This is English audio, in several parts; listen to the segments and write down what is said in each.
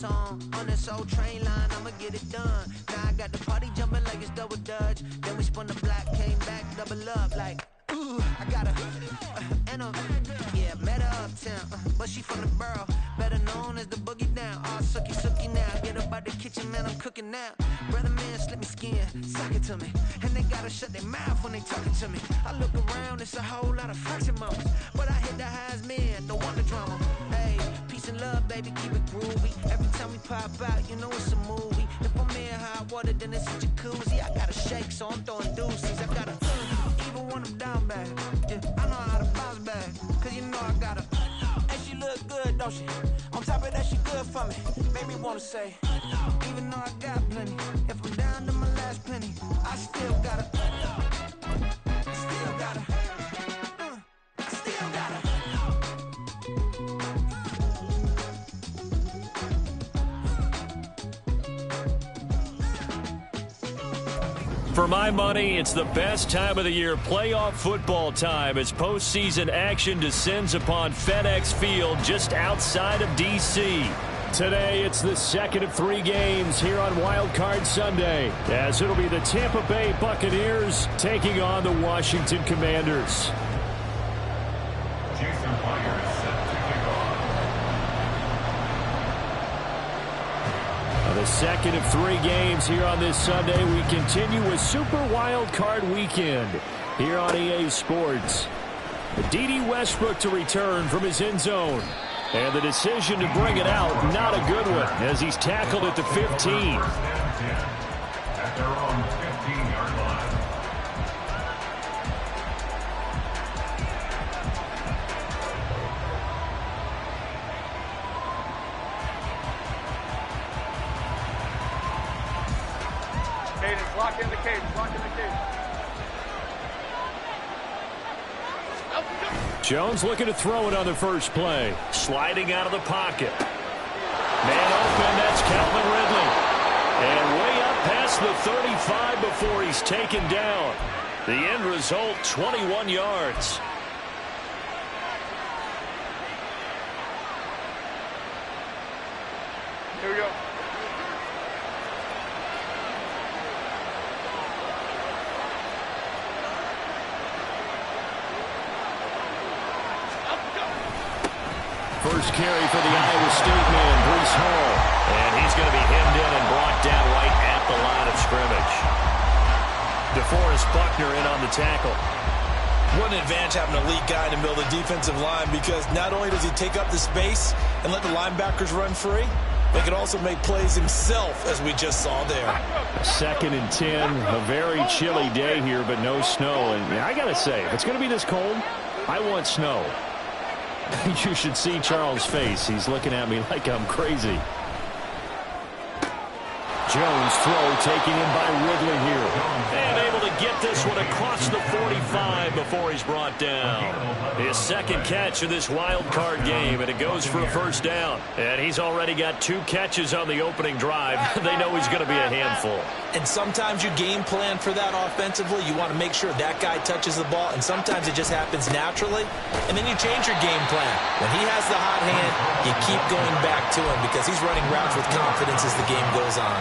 on this old train line, I'ma get it done. Now I got the party jumping like it's double dutch. Then we spun the block, came back, double up like, ooh, I got a, and yeah, met her uptown, but she from the borough, better known as the boogie down. All sookie sookie now, get up out the kitchen, man, I'm cooking now. Brother man, slip me skin, suck it to me, and they gotta shut their mouth when they talking to me. I look around, it's a whole lot of fraction moments, but I hit the highs, man, don't want the drama. Hey, peace and love, baby, keep it groovy. Every time we pop out, you know it's a movie. If I'm in hot water, then it's a jacuzzi. I gotta shake, so I'm throwing deuces. I gotta even when I'm down bad. Yeah, I know how to bounce back, cause you know I gotta. And she look good, don't she? On top of that, she good for me. Made me wanna say, even though I got plenty, if I'm down to my last penny, I still gotta. Still gotta. I still gotta. For my money, it's the best time of the year, playoff football time, as postseason action descends upon FedEx Field just outside of D.C. Today, it's the second of 3 games here on Wild Card Sunday, as it'll be the Tampa Bay Buccaneers taking on the Washington Commanders. The second of 3 games here on this Sunday. We continue with Super Wild Card Weekend here on EA Sports. D.D. Westbrook to return from his end zone. And the decision to bring it out, not a good one, as he's tackled at the 15. At their own 15-yard line. Lock in the cage, lock in the cage. Jones looking to throw it on the first play. Sliding out of the pocket. Man open, that's Calvin Ridley. And way up past the 35 before he's taken down. The end result, 21 yards. Here we go. First carry for the Iowa State man, Breece Hall. And he's going to be hemmed in and brought down right at the line of scrimmage. DeForest Buckner in on the tackle. What an advantage having a lead guy in the middle of the defensive line, because not only does he take up the space and let the linebackers run free, but can also make plays himself, as we just saw there. 2nd and 10, a very chilly day here, but no snow. And I got to say, if it's going to be this cold, I want snow. You should see Charles' face. He's looking at me like I'm crazy. Jones throw taken in by Ridley here. And able to get this one across the 45 before he's brought down. His second catch of this wild card game, and it goes for a first down. And he's already got 2 catches on the opening drive. They know he's going to be a handful. And sometimes you game plan for that offensively. You want to make sure that guy touches the ball, and sometimes it just happens naturally. And then you change your game plan. When he has the hot hand, you keep going back to him because he's running routes with confidence as the game goes on.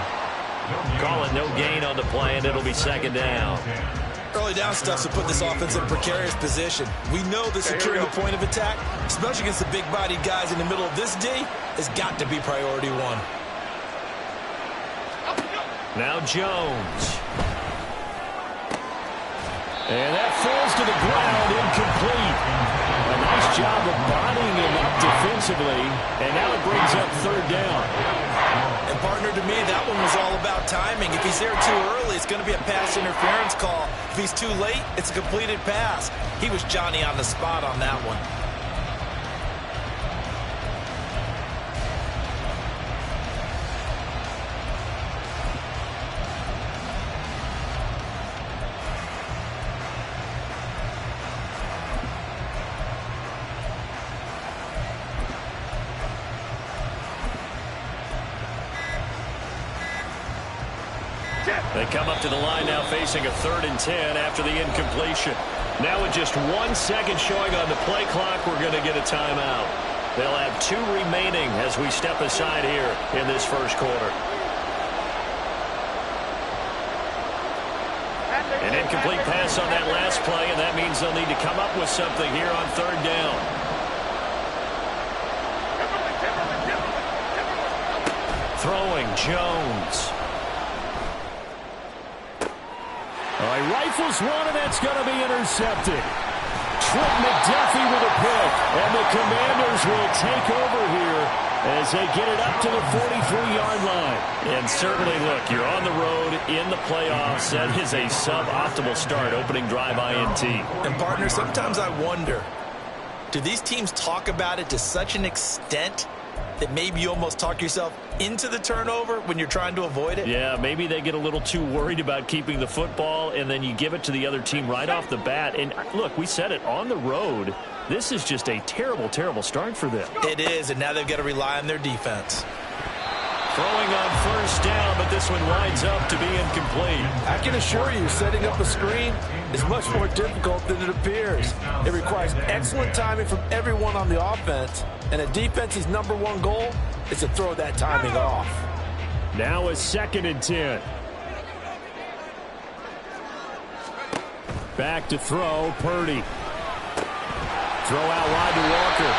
Call it no gain on the play, and it'll be second down. Early down stuff to put this offense in a precarious position. We know that securing the point of attack, especially against the big-bodied guys in the middle of this D, has got to be priority 1. Now Jones. And that falls to the ground, incomplete. A nice job of bodying him up defensively, and now it brings up 3rd down. And partner, to me, that one was all about timing. If he's there too early, it's going to be a pass interference call. If he's too late, it's a completed pass. He was Johnny on the spot on that one. They come up to the line now facing a 3rd and 10 after the incompletion. Now with just 1 second showing on the play clock, we're going to get a timeout. They'll have 2 remaining as we step aside here in this first quarter. An incomplete pass on that last play, and that means they'll need to come up with something here on 3rd down. Throwing Jones. All right, rifles one, and that's going to be intercepted. Trent McDuffie with a pick, and the Commanders will take over here as they get it up to the 43-yard line. And certainly, look, you're on the road in the playoffs. That is a suboptimal start, opening drive INT. And, partner, sometimes I wonder, do these teams talk about it to such an extent that maybe you almost talk yourself into the turnover when you're trying to avoid it? Yeah, maybe they get a little too worried about keeping the football, and then you give it to the other team right off the bat. And, look, we said it, on the road, this is just a terrible, terrible start for them. It is, and now they've got to rely on their defense. Throwing on 1st down, but this one winds up to be incomplete. I can assure you, setting up a screen is much more difficult than it appears. It requires excellent timing from everyone on the offense, and a defense's #1 goal is to throw that timing off. Now a 2nd and 10. Back to throw, Purdy. Throw out wide to Walker.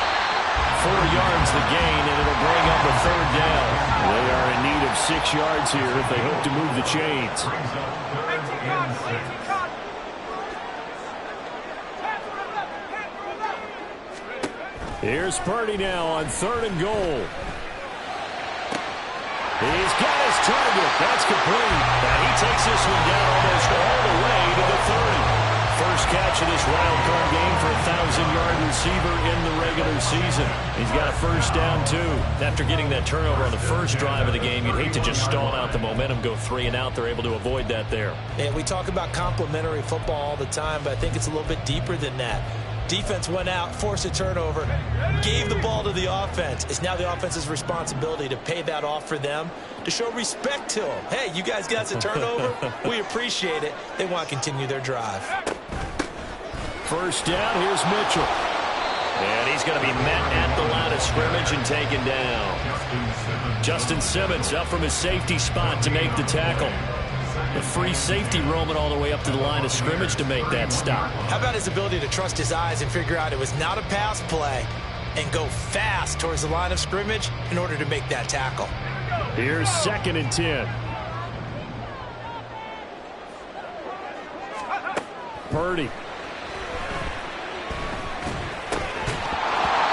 4 yards the gain, and it'll bring up a 3rd down. They are in need of 6 yards here if they hope to move the chains. Here's Purdy now on 3rd and goal. He's got his target. That's complete. Now he takes this one down almost all the way to the 30. First catch of this wild card game for a 1,000-yard receiver in the regular season. He's got a 1st down, too. After getting that turnover on the first drive of the game, you'd hate to just stall out the momentum, go 3 and out. They're able to avoid that there. And we talk about complementary football all the time, but I think it's a little bit deeper than that. Defense went out, forced a turnover, gave the ball to the offense. It's now the offense's responsibility to pay that off for them, to show respect to them. Hey, you guys got a turnover? We appreciate it. They want to continue their drive. 1st down, here's Mitchell. And he's going to be met at the line of scrimmage and taken down. Justin Simmons up from his safety spot to make the tackle. The free safety roaming all the way up to the line of scrimmage to make that stop. How about his ability to trust his eyes and figure out it was not a pass play and go fast towards the line of scrimmage in order to make that tackle? Here's 2nd and 10. Purdy.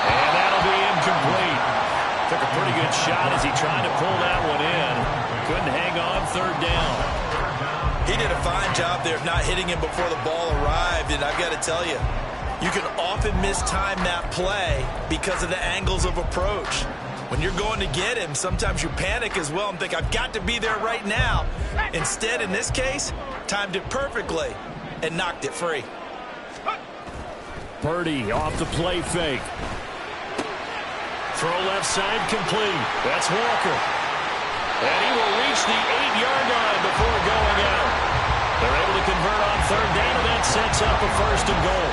And that'll be incomplete. Took a pretty good shot as he tried to pull that one in. Couldn't hang on 3rd down. He did a fine job there of not hitting him before the ball arrived, and I've got to tell you, you can often mistime that play because of the angles of approach. When you're going to get him, sometimes you panic as well and think, I've got to be there right now. Instead, in this case, timed it perfectly and knocked it free. Purdy off the play fake. Throw left side complete. That's Walker. And he will reach the 8-yard line before going out. They're able to convert on 3rd down, and that sets up a 1st and goal.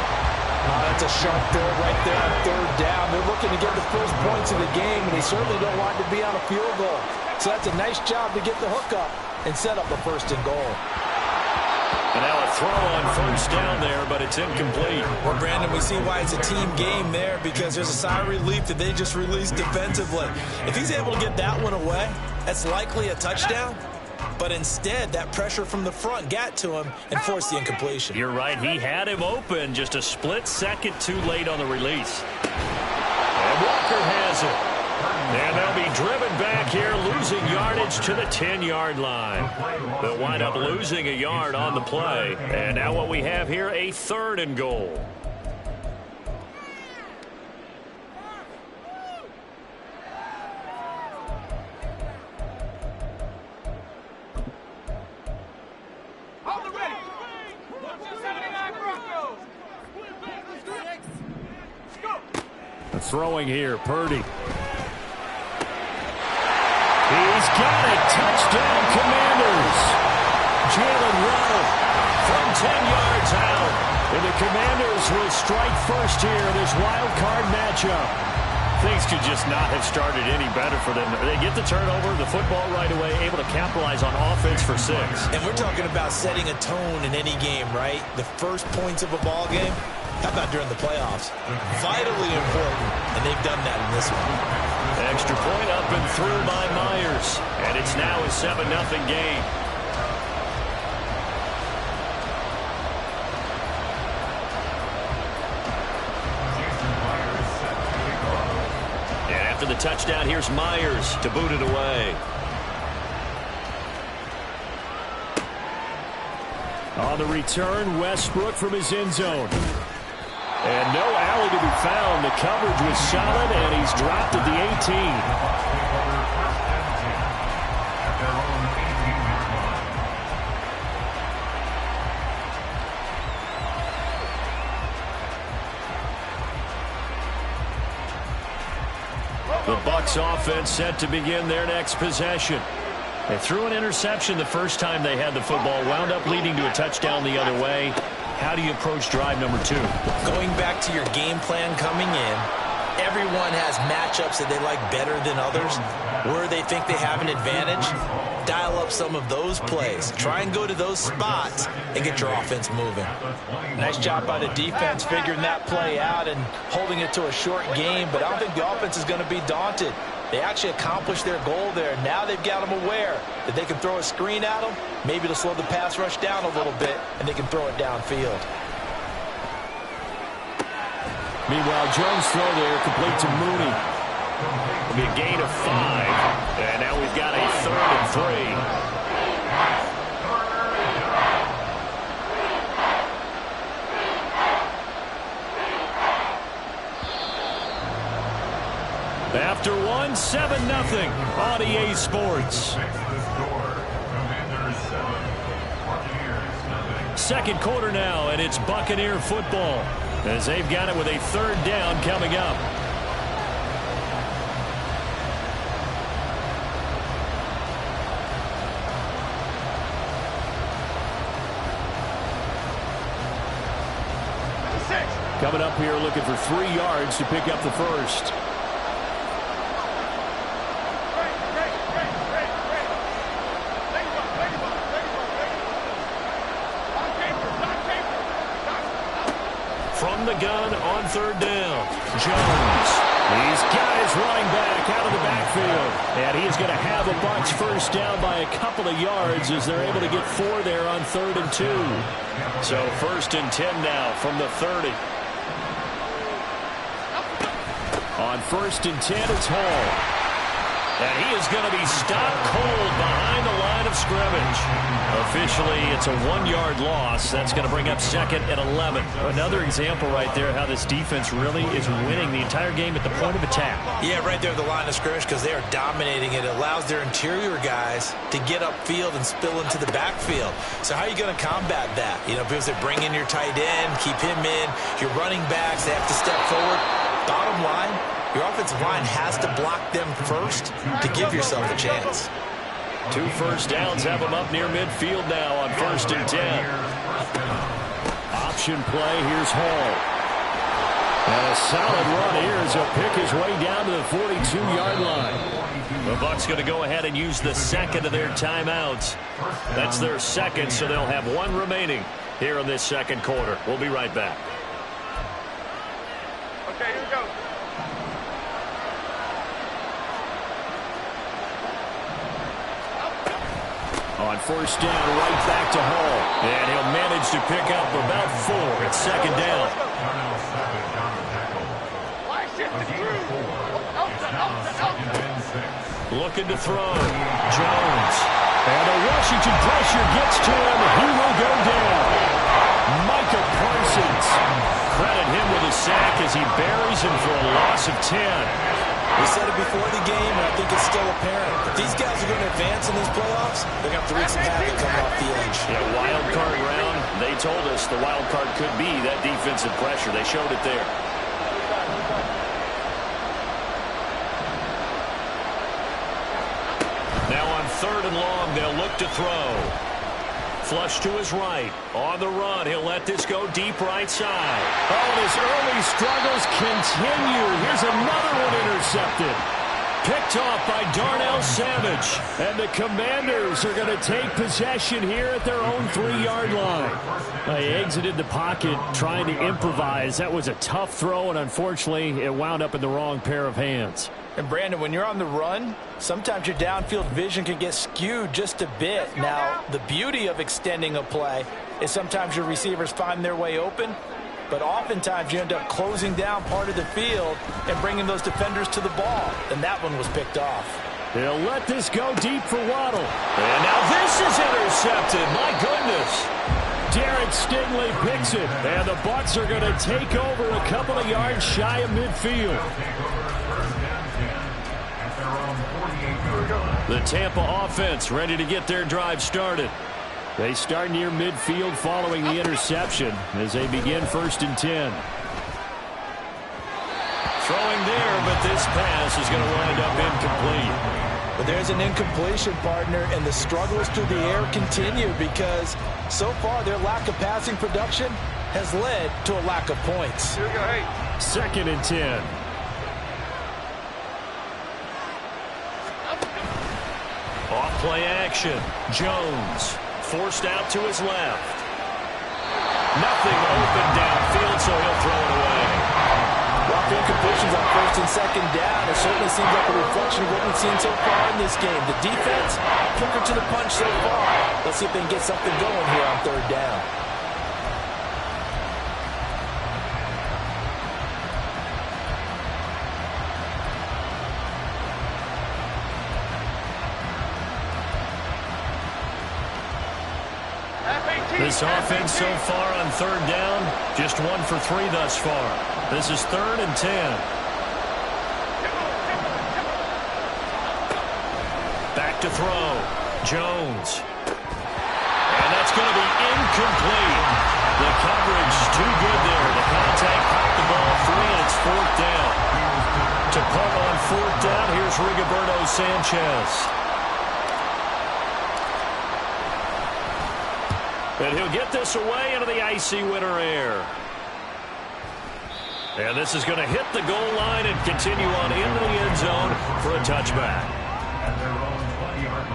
That's a sharp throw right there on 3rd down. They're looking to get the first points of the game, and they certainly don't want to be on a field goal. So that's a nice job to get the hook up and set up a 1st and goal. And now a throw on 1st down there, but it's incomplete. Well, Brandon, we see why it's a team game there, because there's a sigh of relief that they just released defensively. If he's able to get that one away, that's likely a touchdown. But instead, that pressure from the front got to him and forced the incompletion. You're right. He had him open, just a split second too late on the release. And Walker has it. And they'll be driven back here, losing yardage to the 10-yard line. They'll wind up losing a yard on the play. And now what we have here, a 3rd and goal. Throwing here, Purdy. He's got it. Touchdown, Commanders. Jalen Waddle from 10 yards out. And the Commanders will strike first here in this wild card matchup. Things could just not have started any better for them. They get the turnover, the football right away, able to capitalize on offense for 6. And we're talking about setting a tone in any game, right? The first points of a ball game, how about during the playoffs? Vitally important, and they've done that in this one. Extra point up and through by Myers. And it's now a 7-0 game. And after the touchdown, here's Myers to boot it away. On the return, Westbrook from his end zone. And no alley to be found. The coverage was solid, and he's dropped at the 18. The Bucs offense set to begin their next possession. They threw an interception the first time they had the football, wound up leading to a touchdown the other way. How do you approach drive number 2? Going back to your game plan coming in, everyone has matchups that they like better than others. Where they think they have an advantage, dial up some of those plays. Try and go to those spots and get your offense moving. Nice job by the defense figuring that play out and holding it to a short game, but I don't think the offense is going to be daunted. They actually accomplished their goal there. Now they've got them aware that they can throw a screen at them. Maybe to slow the pass rush down a little bit, and they can throw it downfield. Meanwhile, Jones' throw there complete to Mooney. It'll be a gain of 5. And now we've got a 3rd and 3. After 1, 7-0 on EA Sports. Second quarter now, and it's Buccaneer football as they've got it with a 3rd down coming up. Coming up here looking for 3 yards to pick up the first. From the gun on 3rd down, Jones. He's got his running back out of the backfield. And he is going to have a Bucs first down by a couple of yards as they're able to get 4 there on 3rd and 2. So 1st and 10 now from the 30. On 1st and 10, it's Hall. And he is going to be stopped cold behind the line of scrimmage. Officially, it's a 1-yard loss. That's going to bring up 2nd and 11. Another example right there how this defense really is winning the entire game at the point of attack. Yeah, right there at the line of scrimmage because they are dominating it. It allows their interior guys to get upfield and spill into the backfield. So how are you going to combat that? You know, because they bring in your tight end, keep him in. Your running backs, they have to step forward. Bottom line, your offensive line has to block them first to give yourself a chance. 2 first downs have them up near midfield now on 1st and 10. Option play, here's Hall. And a solid run here as he'll pick his way down to the 42-yard line. The Bucs going to go ahead and use the 2nd of their timeouts. That's their 2nd, so they'll have 1 remaining here in this 2nd quarter. We'll be right back. Okay, here we go. On 1st down, right back to Hall. And he'll manage to pick up about 4 at 2nd down. Looking to throw. Jones. And the Washington pressure gets to him. He will go down. Micah Parsons. Credit him with a sack as he buries him for a loss of 10. We said it before the game, and I think it's still apparent. If these guys are going to advance in these playoffs, they're going to have to wreak some havoc coming off the edge. Yeah, wild card round. They told us the wild card could be that defensive pressure. They showed it there. Now on 3rd and long, they'll look to throw. Flush to his right. On the run, he'll let this go deep right side. Oh, and his early struggles continue. Here's another one intercepted. Picked off by Darnell Savage. And the Commanders are going to take possession here at their own 3-yard line. They exited the pocket trying to improvise. That was a tough throw, and unfortunately, it wound up in the wrong pair of hands. And, Brandon, when you're on the run, sometimes your downfield vision can get skewed just a bit. Now, the beauty of extending a play is sometimes your receivers find their way open, but oftentimes you end up closing down part of the field and bringing those defenders to the ball. And that one was picked off. They'll let this go deep for Waddle. And now this is intercepted. My goodness. Derek Stingley picks it. And the Bucs are going to take over a couple of yards shy of midfield. The Tampa offense ready to get their drive started. They start near midfield following the interception as they begin 1st and 10. Throwing there, but this pass is going to wind up incomplete. But there's an incompletion, partner, and the struggles through the air continue because so far their lack of passing production has led to a lack of points. Here we go, hey. 2nd and 10. Off play action. Jones forced out to his left. Nothing open downfield, so he'll throw it away. Rough incompletions on 1st and 2nd down. It certainly seems like a reflection of what we've seen so far in this game. The defense, quicker to the punch so far. Let's see if they can get something going here on 3rd down. This offense so far on 3rd down, just 1 for 3 thus far. This is 3rd and 10. Back to throw. Jones. And that's going to be incomplete. The coverage too good there. The contact popped the ball free, and it's 4th down. To punt on 4th down, here's Rigoberto Sanchez. And he'll get this away into the icy winter air. And this is going to hit the goal line and continue on into the end zone for a touchback. At their own 20-yard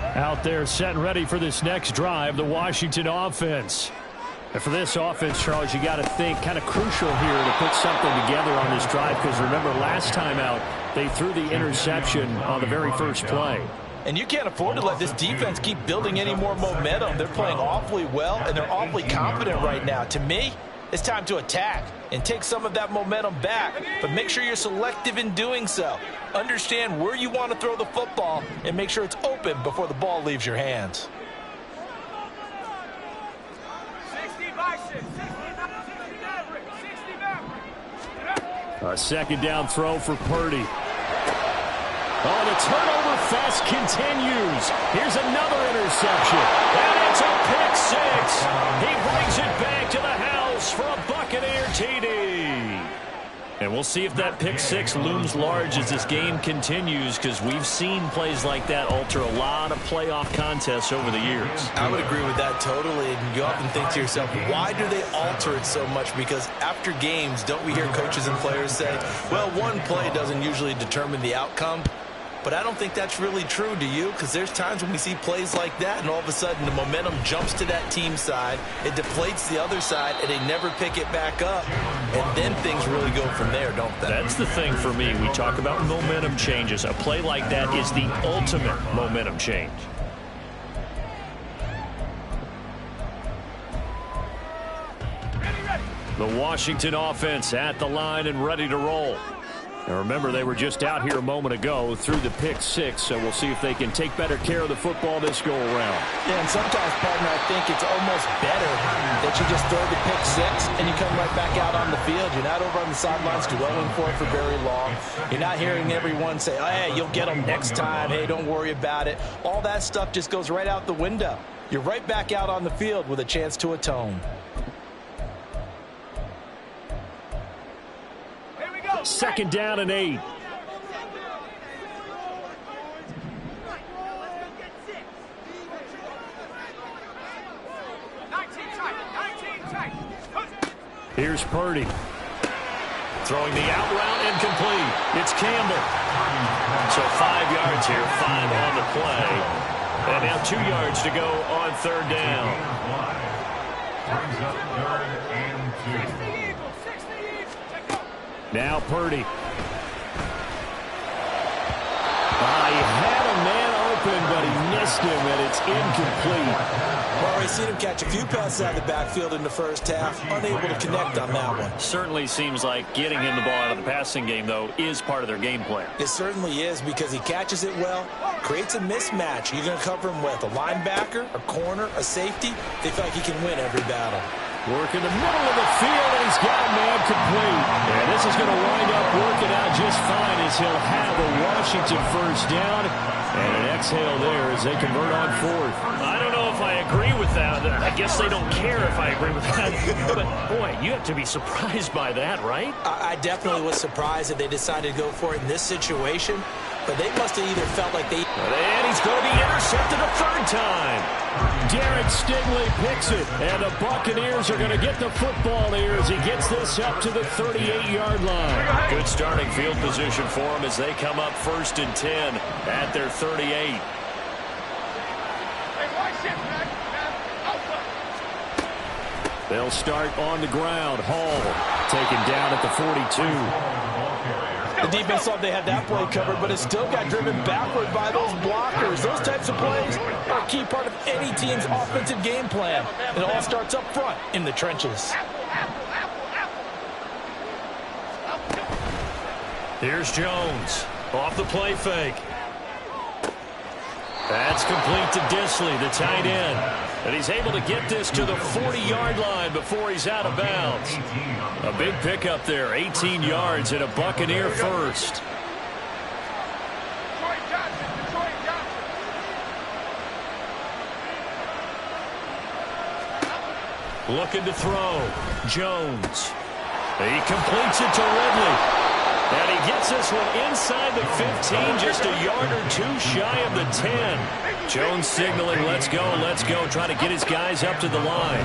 line. Out there set and ready for this next drive, the Washington offense. And for this offense, Charles, you got to think kind of crucial here to put something together on this drive because remember last time out, they threw the interception on the very first play. And you can't afford to let this defense keep building any more momentum. They're playing awfully well, and they're awfully confident right now. To me, it's time to attack and take some of that momentum back, but make sure you're selective in doing so. Understand where you want to throw the football and make sure it's open before the ball leaves your hands. 60 by 6, 60 back. A 2nd down throw for Purdy. Oh, the turnover fest continues. Here's another interception. And it's a pick 6. He brings it back to the house for a Buccaneer TD. And we'll see if that pick 6 looms large as this game continues because we've seen plays like that alter a lot of playoff contests over the years. I would agree with that totally. And you often think to yourself, why do they alter it so much? Because after games, don't we hear coaches and players say, well, one play doesn't usually determine the outcome? But I don't think that's really true, do you? Because there's times when we see plays like that, and all of a sudden the momentum jumps to that team side, it deflates the other side, and they never pick it back up. And then things really go from there, don't they? That's the thing for me. We talk about momentum changes. A play like that is the ultimate momentum change. The Washington offense at the line and ready to roll. And remember, they were just out here a moment ago through the pick 6, so we'll see if they can take better care of the football this go-around. Yeah, and sometimes, partner, I think it's almost better that you just throw the pick 6 and you come right back out on the field. You're not over on the sidelines dwelling for it for very long. You're not hearing everyone say, oh, hey, you'll get them next time. Hey, don't worry about it. All that stuff just goes right out the window. You're right back out on the field with a chance to atone. 2nd down and 8. Here's Purdy. Throwing the out route incomplete. It's Campbell. So 5 yards here, 5 on the play. And now 2 yards to go on 3rd down. Brings up 3rd and 2. Now Purdy. He had a man open, but he missed him, and it's incomplete. Well, we've seen him catch a few passes out of the backfield in the first half, unable to connect on that one. Certainly seems like getting him the ball out of the passing game, though, is part of their game plan. It certainly is, because he catches it well, creates a mismatch. You're going to cover him with a linebacker, a corner, a safety. They feel like he can win every battle. Work in the middle of the field, and he's got a man complete. And this is going to wind up working out just fine as he'll have a Washington first down. And an exhale there as they convert on 4th. I don't know if I agree with that. I guess they don't care if I agree with that. But, boy, you have to be surprised by that, right? I definitely was surprised that they decided to go for it in this situation. But they must have either felt like they... And he's going to be intercepted a 3rd time. Derek Stingley picks it. And the Buccaneers are going to get the football here as he gets this up to the 38-yard line. Good starting field position for him as they come up 1st and 10 at their 38. They'll start on the ground. Hall taken down at the 42. The defense thought they had that play covered, but it still got driven backward by those blockers. Those types of plays are a key part of any team's offensive game plan. It all starts up front in the trenches. Here's Jones off the play fake. That's complete to Disley, the tight end. And he's able to get this to the 40-yard line before he's out of bounds. A big pickup there, 18 yards and a Buccaneer first. Looking to throw. Jones. He completes it to Ridley. And he gets this one inside the 15, just a yard or 2 shy of the 10. Jones signaling, let's go, trying to get his guys up to the line.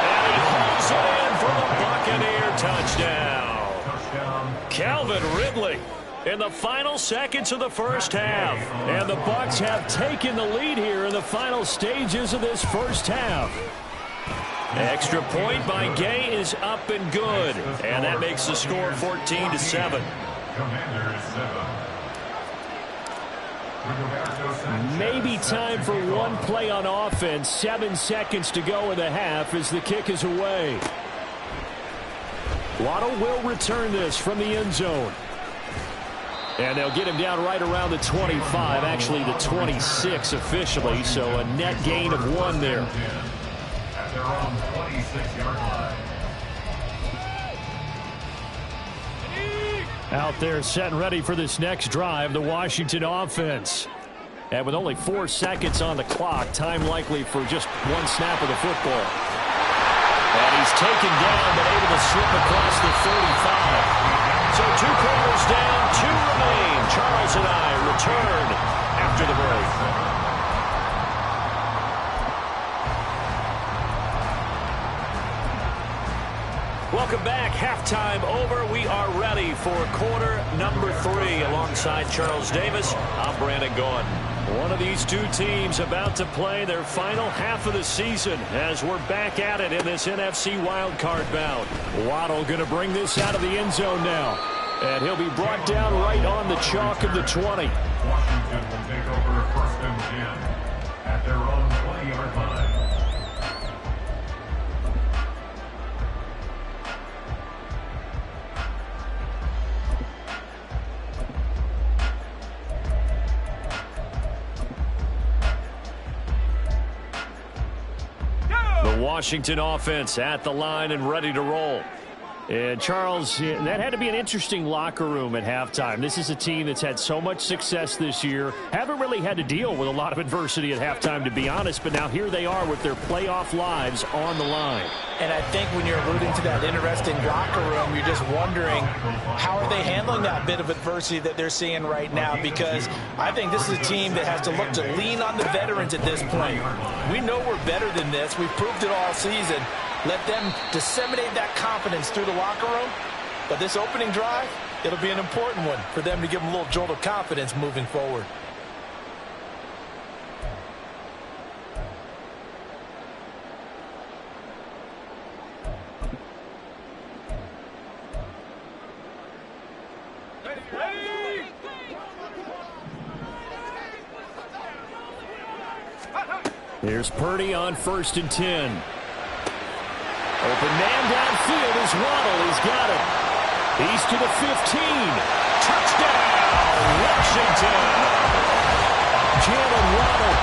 And he hauls it in for the Buccaneer touchdown. Calvin Ridley in the final seconds of the first half. And the Bucs have taken the lead here in the final stages of this first half. Extra point by Gay is up and good. And that makes the score 14-7. Maybe time for one play on offense. 7 seconds to go in the half as the kick is away. Waddle will return this from the end zone. And they'll get him down right around the 25, actually the 26 officially, so a net gain of 1 there. At their own 26-yard line. Out there set and ready for this next drive, the Washington offense. And with only 4 seconds on the clock, time likely for just 1 snap of the football. And he's taken down, but able to slip across the 35. So 2 quarters down, 2 remain. Charles and I return after the break. Welcome back. Halftime over. We are ready for quarter number 3. Alongside Charles Davis, I'm Brandon Gaudin. One of these 2 teams about to play their final half of the season as we're back at it in this NFC wildcard bout. Waddle going to bring this out of the end zone now. And he'll be brought down right on the chalk of the 20. Washington will take over 1st and 10 at their own 20-yard line. The Washington offense at the line and ready to roll. And, Charles, that had to be an interesting locker room at halftime. This is a team that's had so much success this year. Haven't really had to deal with a lot of adversity at halftime, to be honest. But now here they are with their playoff lives on the line. And I think when you're alluding to that interesting locker room, you're just wondering how are they handling that bit of adversity that they're seeing right now, because I think this is a team that has to look to lean on the veterans at this point. We know we're better than this. We've proved it all season. Let them disseminate that confidence through the locker room. But this opening drive, it'll be an important one for them to give them a little jolt of confidence moving forward. Here's Purdy on 1st and 10. Open man downfield is Waddle. He's got it. He's to the 15. Touchdown, Washington. Jalen Waddle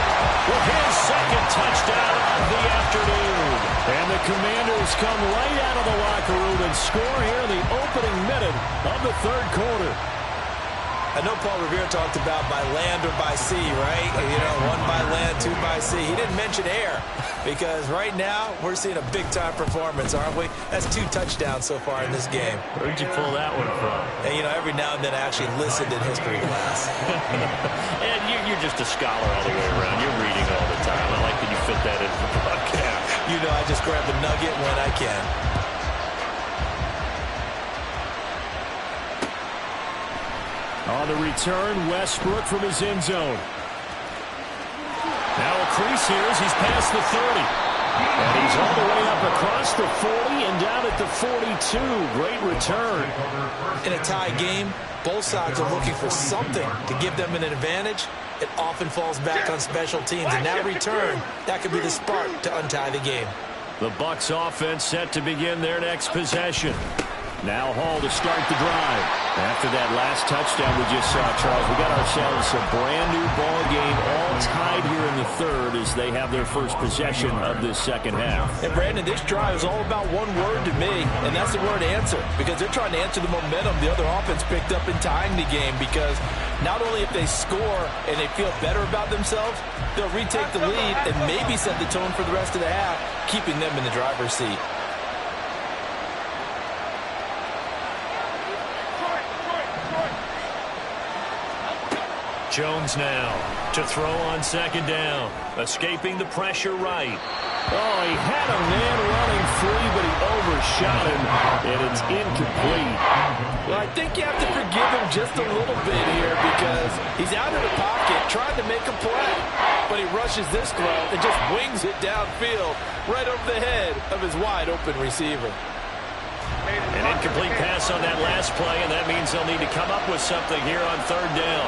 with his second touchdown of the afternoon. And the Commanders come right out of the locker room and score here in the opening minute of the third quarter. I know Paul Revere talked about by land or by sea, right? You know, one by land, two by sea. He didn't mention air because right now we're seeing a big-time performance, aren't we? That's 2 touchdowns so far in this game. Where'd you pull that one from? And, you know, every now and then I actually listened in history class. And you're just a scholar all the way around. You're reading all the time. I like that you fit that into the podcast. You know, I just grab a nugget when I can. On the return, Westbrook from his end zone. Now a crease here as he's past the 30. And he's all the way up across the 40 and down at the 42. Great return. In a tie game, both sides are looking for something to give them an advantage. It often falls back on special teams. And that return, that could be the spark to untie the game. The Bucs offense set to begin their next possession. Now Hall to start the drive. After that last touchdown we just saw, Charles, we got ourselves a brand new ball game, all tied here in the third as they have their first possession of this second half. And Brandon, this drive is all about one word to me, and that's the word answer, because they're trying to answer the momentum the other offense picked up in tying the game, because not only if they score and they feel better about themselves, they'll retake the lead and maybe set the tone for the rest of the half, keeping them in the driver's seat. Jones now to throw on second down. Escaping the pressure right. Oh, he had a man running free, but he overshot him, and it's incomplete. Well, I think you have to forgive him just a little bit here because he's out of the pocket trying to make a play. But he rushes this throw and just wings it downfield right over the head of his wide-open receiver. An incomplete pass on that last play, and that means they'll need to come up with something here on third down.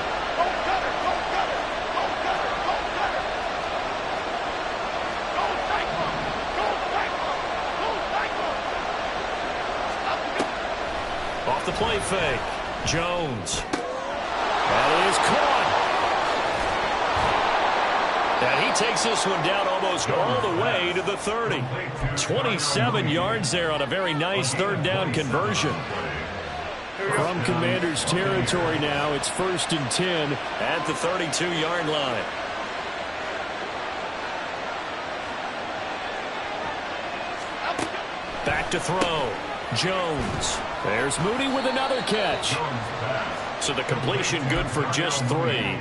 Off the play fake. Jones. That is caught. And he takes this one down almost all the way to the 30. 27 yards there on a very nice third down conversion. From Commanders territory now, it's 1st and 10 at the 32-yard line. Back to throw. Jones. There's Mooney with another catch. So the completion good for just 3.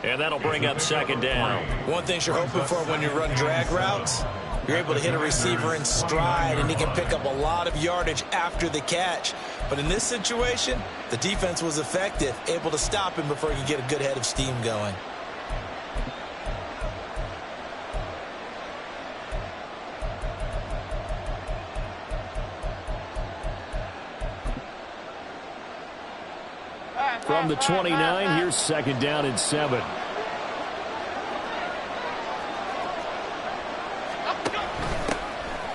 And that'll bring up second down. One thing you're hoping for when you run drag routes, you're able to hit a receiver in stride, and he can pick up a lot of yardage after the catch. But in this situation, the defense was effective, able to stop him before he could get a good head of steam going. From the 29, here's second down and 7.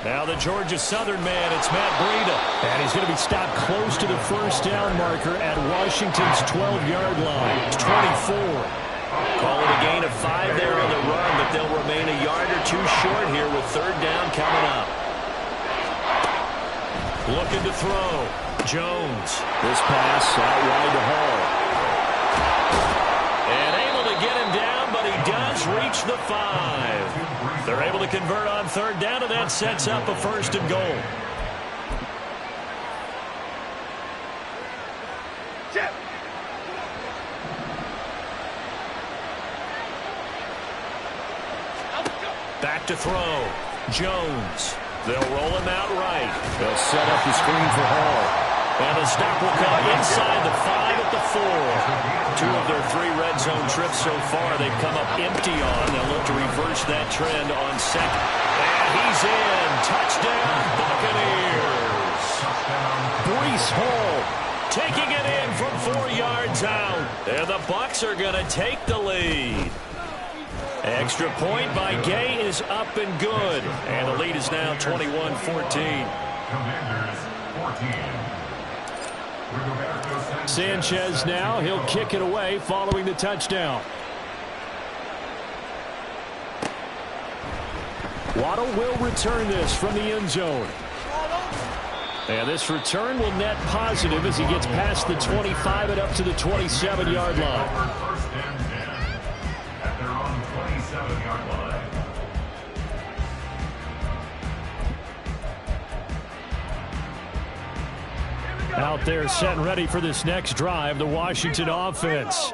Now the Georgia Southern man, it's Matt Breida. And he's going to be stopped close to the first down marker at Washington's 12-yard line. It's 24. Call it a gain of 5 there on the run, but they'll remain a yard or 2 short here with third down coming up. Looking to throw. Jones. This pass out wide to Hall. And able to get him down, but he does reach the 5. They're able to convert on third down, and that sets up a 1st and goal. Back to throw. Jones. They'll roll him out right. They'll set up the screen for Hall. And the stop will come inside the 5 at the 4. 2 of their 3 red zone trips so far they've come up empty on. They'll look to reverse that trend on second. And he's in. Touchdown, Buccaneers. Breece Hall taking it in from 4 yards out. And the Bucs are going to take the lead. Extra point by Gay is up and good. And the lead is now 21-14. Commanders 14. Sanchez now. He'll kick it away following the touchdown. Waddle will return this from the end zone. And this return will net positive as he gets past the 25 and up to the 27-yard line. Out there set and ready for this next drive, the Washington offense.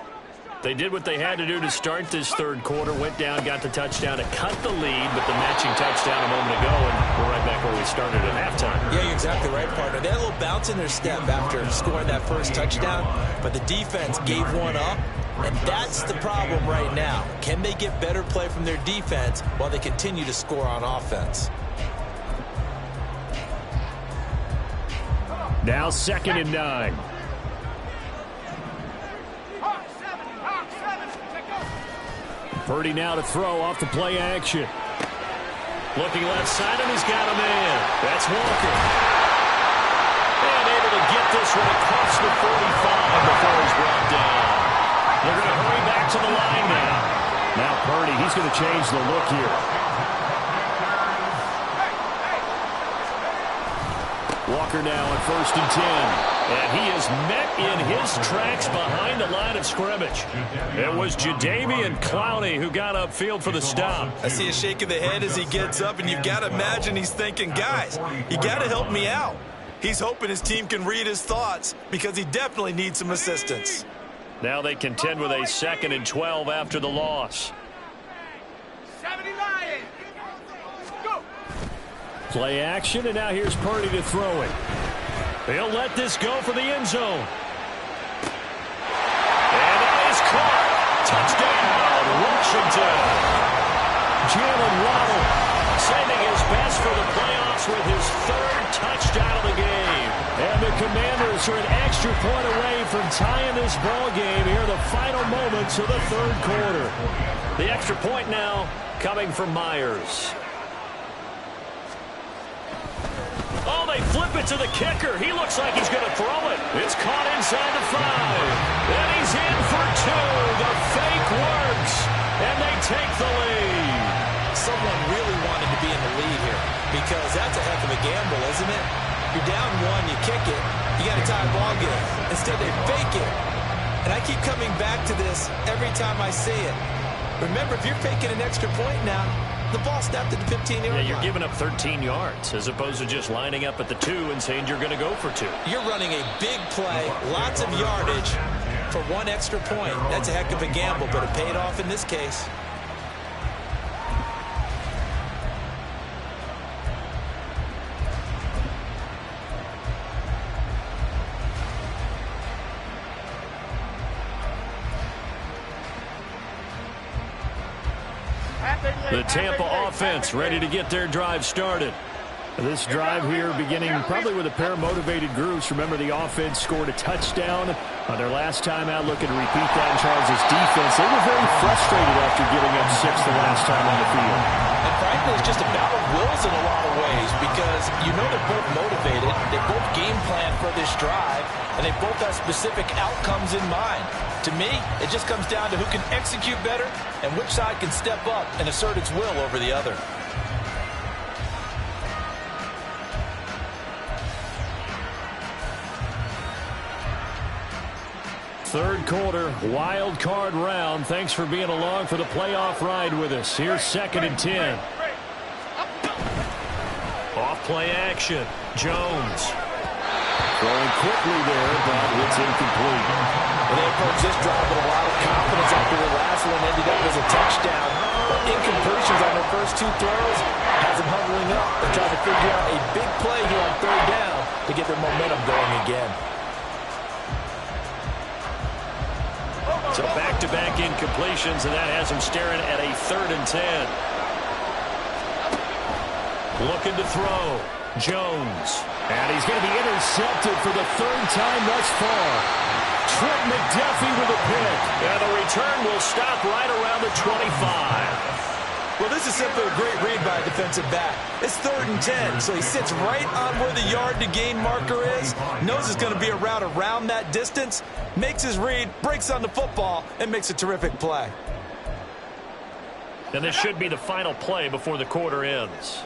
They did what they had to do to start this third quarter, went down, got the touchdown to cut the lead, but the matching touchdown a moment ago, and we're right back where we started at halftime. Yeah, you're exactly right, partner. They had a little bounce in their step after scoring that first touchdown, but the defense gave one up, and that's the problem right now. Can they get better play from their defense while they continue to score on offense? Now 2nd and 9. Purdy now to throw off the play action. Looking left side, and he's got a man. That's Walker. And able to get this one across the 45 before he's brought down. They're going to hurry back to the line now. Now Purdy, he's going to change the look here. Walker now on 1st and 10. And he is met in his tracks behind the line of scrimmage. It was Jadeveon Clowney who got upfield for the stop. I see a shake of the head as he gets up, and you've got to imagine he's thinking, guys, you got to help me out. He's hoping his team can read his thoughts because he definitely needs some assistance. Now they contend with a 2nd and 12 after the loss. 70 Lions. Go. Play action, and now here's Purdy to throw it. He'll let this go for the end zone. And that is caught. Touchdown, Washington. Jalen Waddle Sending his best for the playoffs with his 3rd touchdown of the game. And the Commanders are an extra point away from tying this ball game here in the final moments of the 3rd quarter. The extra point now coming from Myers. Oh, they flip it to the kicker. He looks like he's going to throw it. It's caught inside the 5. And he's in for 2. The fake works. And they take the lead. Someone really wanted to be in the lead here because that's a heck of a gamble, isn't it? You're down 1, you kick it, you got to tie a ball game. Instead, they fake it. And I keep coming back to this every time I see it. Remember, if you're faking an extra point now, the ball snapped at the 15-yard line. Yeah, you're giving up 13 yards as opposed to just lining up at the 2 and saying you're going to go for 2. You're running a big play, lots of yardage for 1 extra point. That's a heck of a gamble, but it paid off in this case. The Tampa offense ready to get their drive started. This drive here beginning probably with a pair of motivated groups. Remember, the offense scored a touchdown on their last time out, looking to repeat that in Charles' defense. They were very frustrated after giving up 6 the last time on the field. And frankly, it's just a battle of wills in a lot of ways because you know they're both motivated. They both game plan for this drive, and they both have specific outcomes in mind. To me, it just comes down to who can execute better and which side can step up and assert its will over the other. Third quarter, wild card round. Thanks for being along for the playoff ride with us. Here's 2nd and 10. Off play action. Jones. Throwing quickly there, but it's incomplete. And they approached this drive with a lot of confidence after the last one ended up as a touchdown. But incompletions on their first 2 throws has them huddling up and trying to figure out a big play here on 3rd down to get their momentum going again. So back-to-back incompletions, and that has them staring at a 3rd and 10. Looking to throw. Jones. And he's going to be intercepted for the 3rd time thus far. Trent McDuffie with a pick. And the return will stop right around the 25. Well, this is simply a great read by a defensive back. It's 3rd and 10, so he sits right on where the yard-to-gain marker is, knows it's going to be a route around that distance, makes his read, breaks on the football, and makes a terrific play. And this should be the final play before the quarter ends.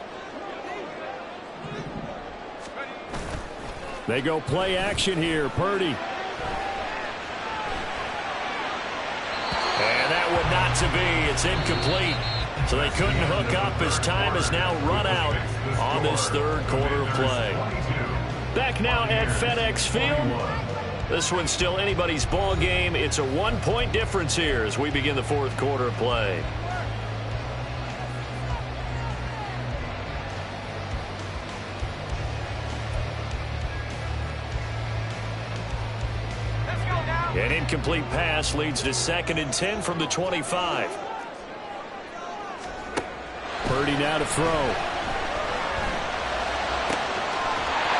They go play action here. Purdy. And that would not to be. It's incomplete. So they couldn't hook up as time has now run out on this 3rd quarter play. Back now at FedEx Field. This one's still anybody's ball game. It's a 1-point difference here as we begin the 4th quarter play. An incomplete pass leads to 2nd and 10 from the 25. Purdy now to throw.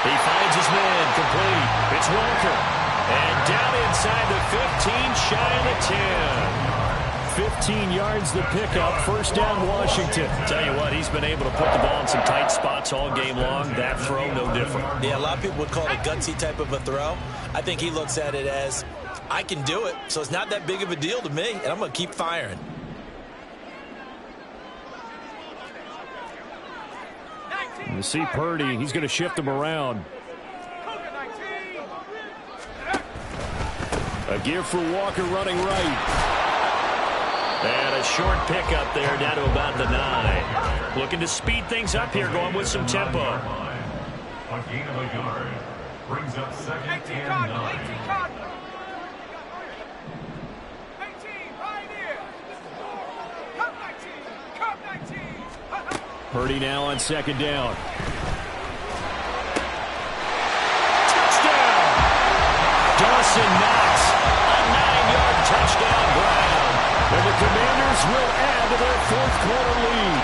He finds his man, complete. It's Walker. And down inside the 15, shy of the 10. 15 yards the pickup. 1st down, Washington. Tell you what, he's been able to put the ball in some tight spots all game long. That throw, no different. Yeah, a lot of people would call it a gutsy type of a throw. I think he looks at it as, I can do it, so it's not that big of a deal to me, and I'm going to keep firing. You see Purdy, he's going to shift him around. A give for Walker running right. And a short pickup there down to about the 9. Looking to speed things up here, going with some tempo. A gain of a yard brings up 2nd and 9. Purdy now on 2nd down. Touchdown! Dawson Knox, a 9-yard touchdown ground. And the Commanders will add to their 4th quarter lead.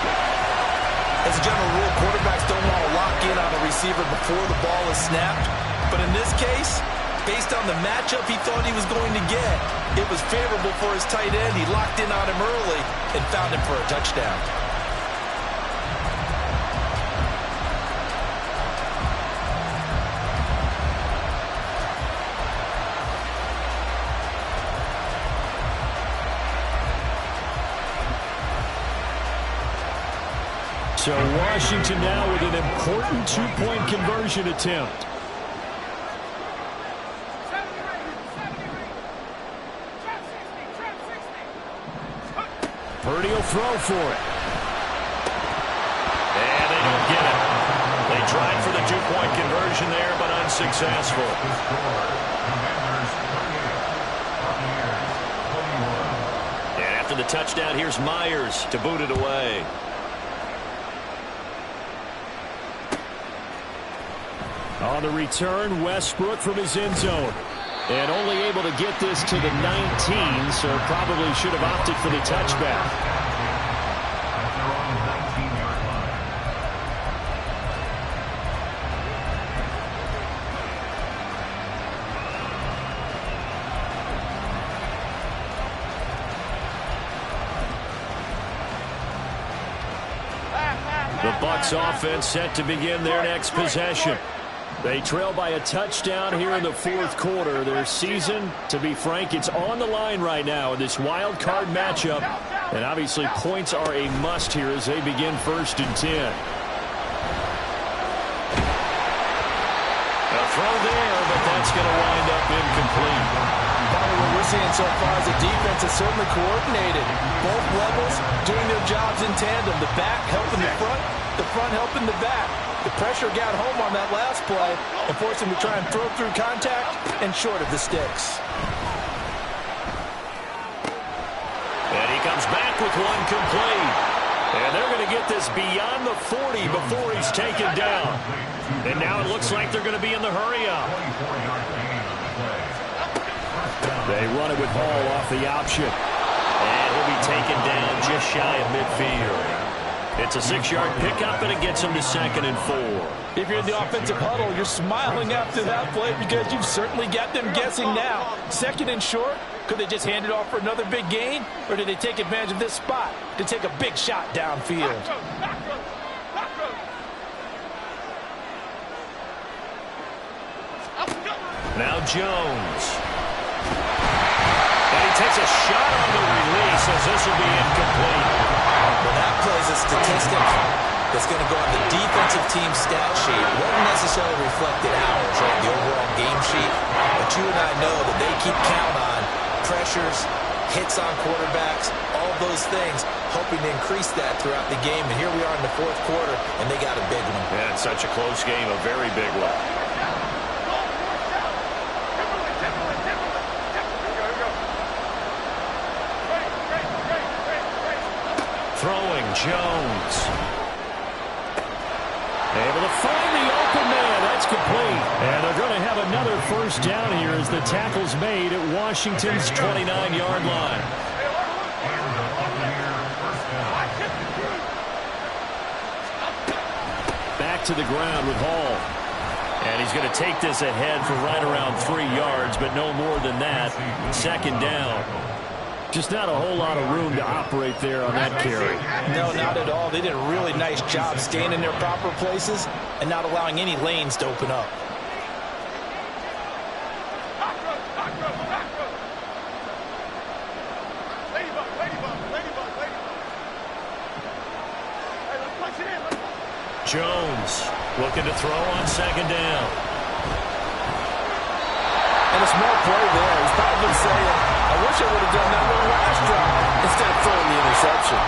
As a general rule, quarterbacks don't want to lock in on a receiver before the ball is snapped. But in this case, based on the matchup he thought he was going to get, it was favorable for his tight end. He locked in on him early and found him for a touchdown. So Washington now with an important 2-point conversion attempt. Purdy will throw for it. And they don't get it. They tried for the 2-point conversion there, but unsuccessful. And after the touchdown, here's Myers to boot it away. On the return, Westbrook from his end zone. And only able to get this to the 19, so probably should have opted for the touchback. The Bucs offense set to begin their next possession. They trail by a touchdown here in the 4th quarter. Their season, to be frank, it's on the line right now in this wild card matchup. And obviously points are a must here as they begin 1st and 10. A throw there, but that's going to wind up incomplete. By the way, seeing so far is the defense is certainly coordinated. Both levels doing their jobs in tandem. The back helping the front helping the back. The pressure got home on that last play and forced him to try and throw through contact and short of the sticks. And he comes back with one complete. And they're going to get this beyond the 40 before he's taken down. And now it looks like they're going to be in the hurry-up. They run it with Hall off the option. And he'll be taken down just shy of midfield. It's a 6-yard pickup, and it gets him to 2nd and 4. If you're in the offensive huddle, you're smiling after that play because you've certainly got them guessing now. 2nd and short, could they just hand it off for another big gain? Or did they take advantage of this spot to take a big shot downfield? Now Jones. And he takes a shot on the release as this will be incomplete. Well, that plays a statistic that's going to go on the defensive team stat sheet. It won't necessarily reflect in hours or the overall game sheet, but you and I know that they keep count on pressures, hits on quarterbacks, all those things, hoping to increase that throughout the game. And here we are in the 4th quarter, and they got a big one. Yeah, it's such a close game, a very big one. Throwing Jones. Able to find the open man. That's complete. And they're going to have another first down here as the tackle's made at Washington's 29-yard line. Back to the ground with Hall. And he's going to take this ahead for right around 3 yards, but no more than that. 2nd down. Just not a whole lot of room to operate there on that carry. No, not at all. They did a really nice job staying in their proper places and not allowing any lanes to open up. Jones looking to throw on 2nd down. And a small play there. He's probably saying, I wish I would have done that one last drive instead of throwing the interception.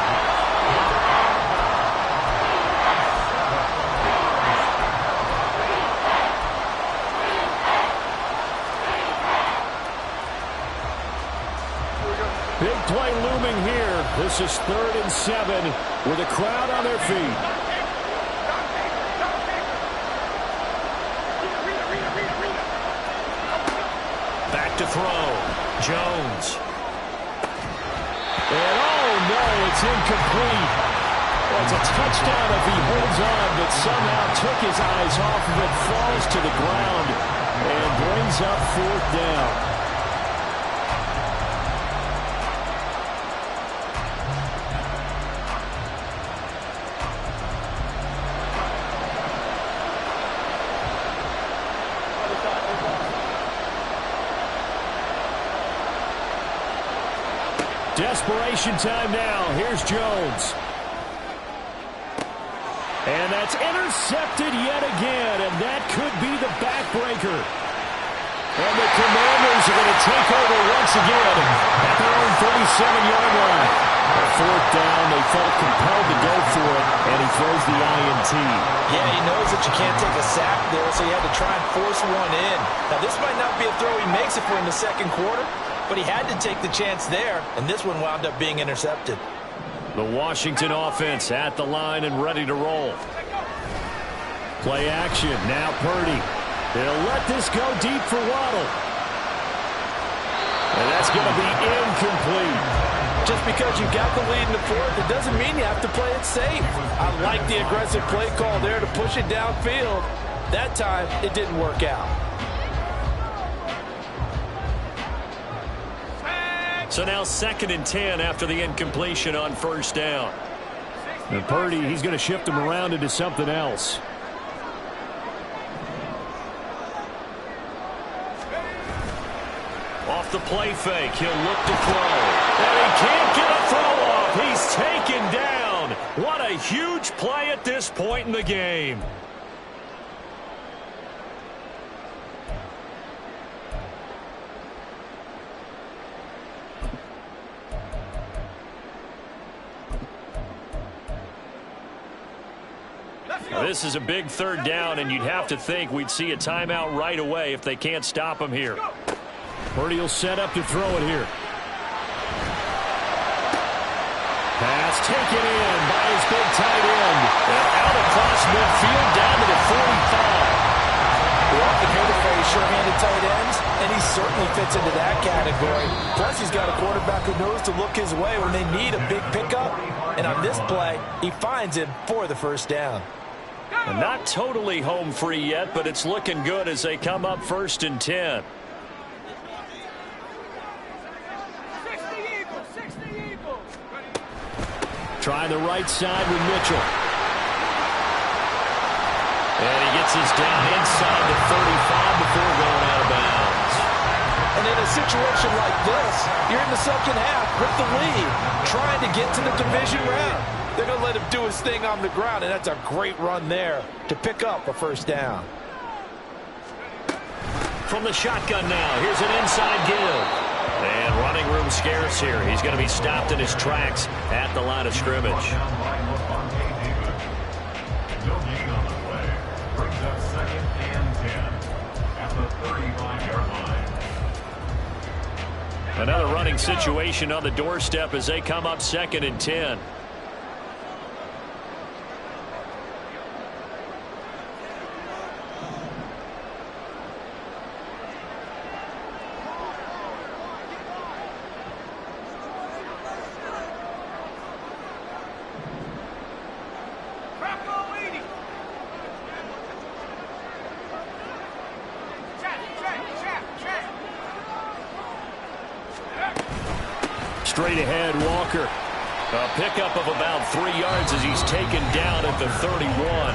Big play looming here. This is 3rd and 7 with a crowd on their feet. Back to throw. Jones. And oh no, it's incomplete. Well, it's a touchdown if he holds on, but somehow took his eyes off of it, falls to the ground, and brings up 4th down. Desperation time now. Here's Jones. And that's intercepted yet again, and that could be the backbreaker. And the Commanders are going to take over once again at their own 37-yard line. 4th down, they felt compelled to go for it, and he throws the INT. Yeah, he knows that you can't take a sack there, so he had to try and force one in. Now, this might not be a throw he makes if we're in the 2nd quarter, but he had to take the chance there, and this one wound up being intercepted. The Washington offense at the line and ready to roll. Play action. Now Purdy. They'll let this go deep for Waddle. And that's going to be incomplete. Just because you got the lead in the 4th, it doesn't mean you have to play it safe. I like the aggressive play call there to push it downfield. That time, it didn't work out. So now 2nd and 10 after the incompletion on 1st down. And Purdy, he's going to shift him around into something else. Off the play fake, he'll look to throw. And he can't get a throw off. He's taken down. What a huge play at this point in the game. This is a big third down, and you'd have to think we'd see a timeout right away if they can't stop him here. Purdy will set up to throw it here. Pass taken in by his big tight end. And out across midfield down to the 45. We often hear the phrase sure-handed tight ends, and he certainly fits into that category. Plus, he's got a quarterback who knows to look his way when they need a big pickup. And on this play, he finds him for the first down. And not totally home free yet, but it's looking good as they come up 1st and 10. Trying the right side with Mitchell. And he gets us down inside the 35 before going out of bounds. And in a situation like this, you're in the second half with the lead, trying to get to the division round. They're going to let him do his thing on the ground, and that's a great run there to pick up a first down. From the shotgun now, here's an inside give. And running room scarce here. He's going to be stopped in his tracks at the line of scrimmage. No gain on the play. Brings up 2nd and 10 at the 35-yard line. Another running situation on the doorstep as they come up 2nd and 10. Straight ahead, Walker. A pickup of about 3 yards as he's taken down at the 31.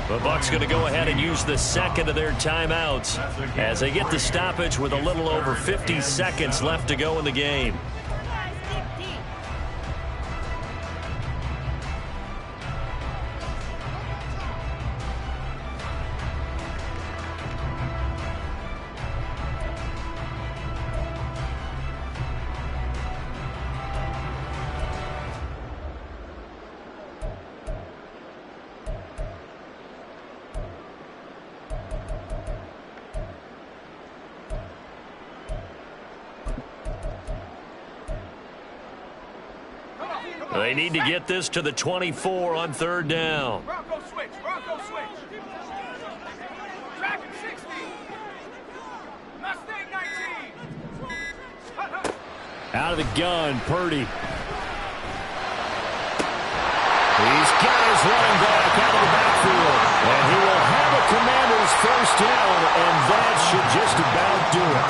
The Bucs going to go ahead and use the second of their timeouts as they get the stoppage with a little over 50 seconds left to go in the game. They need to get this to the 24 on 3rd down. Bronco switch. Traffic 60. Mustang 19. Out of the gun, Purdy. He's got his running back out of the backfield. And he will have a Commanders first down, and that should just about do it.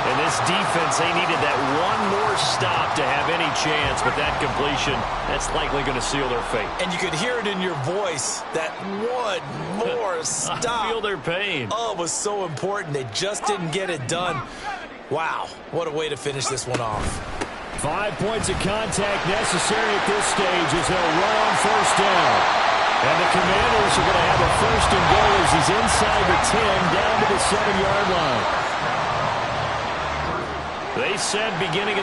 And this defense, they needed that one more stop to have any chance, but that completion, that's likely going to seal their fate. And you could hear it in your voice, that one more stop. I feel their pain. Oh, it was so important. They just didn't get it done. Wow, what a way to finish this one off. 5 points of contact necessary at this stage as they'll run on first down. And the Commanders are going to have a 1st and goal as he's inside the 10 down to the 7-yard line. They said beginning